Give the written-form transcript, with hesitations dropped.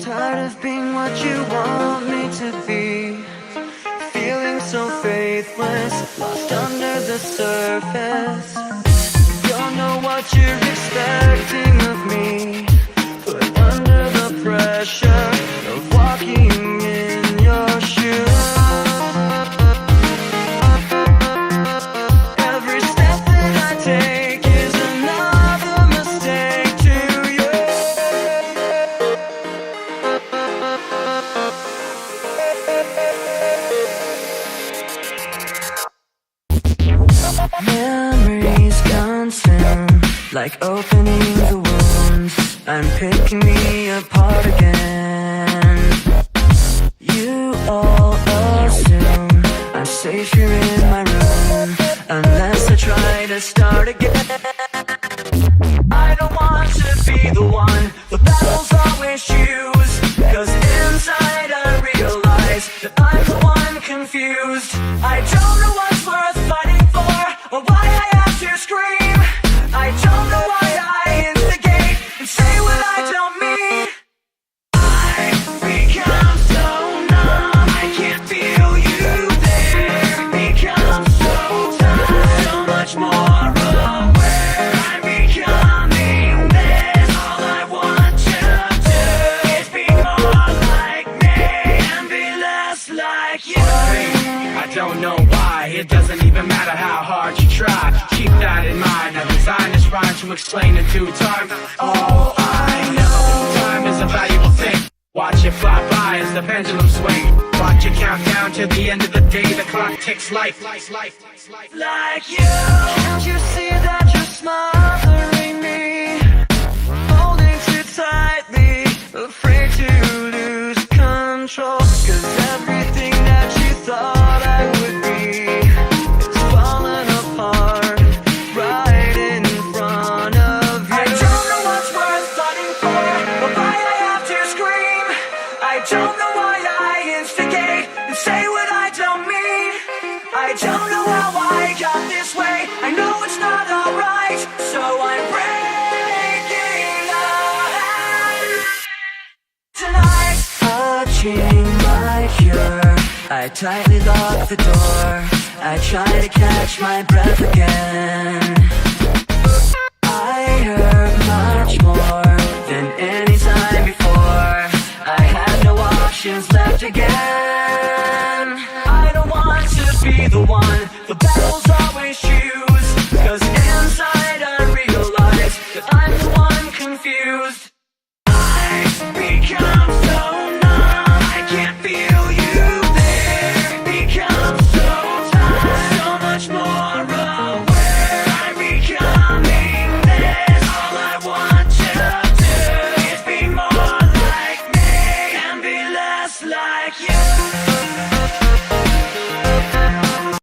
Tired of being what you want me to be, feeling so faithless, lost under the surface. Don't know what you're expecting of me, put under the pressure of walking in your shoes. Every step that I take is another mistake to you. Memories consume, like opening the wounds, and picking me apart again. You all assume I'm safe here in my room, unless I try to start again. I don't want to be the one the battles always choose, 'cause inside I realize that I'm the one confused. I don't know what's worth fighting for, or why I have to scream. I don't know why I instigate and say what I don't mean. I become so numb, I can't feel you there. Become so tired, so much more aware. I'm becoming this. All I want to do is be more like me and be less like you. I don't know why, it doesn't even matter how hard you try. Keep that in mind, I designed this rhyme to explain in due time. Oh, I know, time is a valuable thing. Watch it fly by as the pendulum swing. Watch it count down to the end of the day. The clock ticks life. Like you. Can't you see that you're smothering me, holding too tightly, afraid to lose control? 'Cause everything that you thought I would be is falling apart right in front of you. I don't know what's worth fighting for, or why I have to scream. I don't know why I instigate and say what I don't mean. I don't know how I got this way, I know it's not alright, so I'm breaking out tonight. Touching my cure, I tightly lock the door, I try to catch my breath again. I hurt much more than any time before, I had no options left again. I don't want to be the one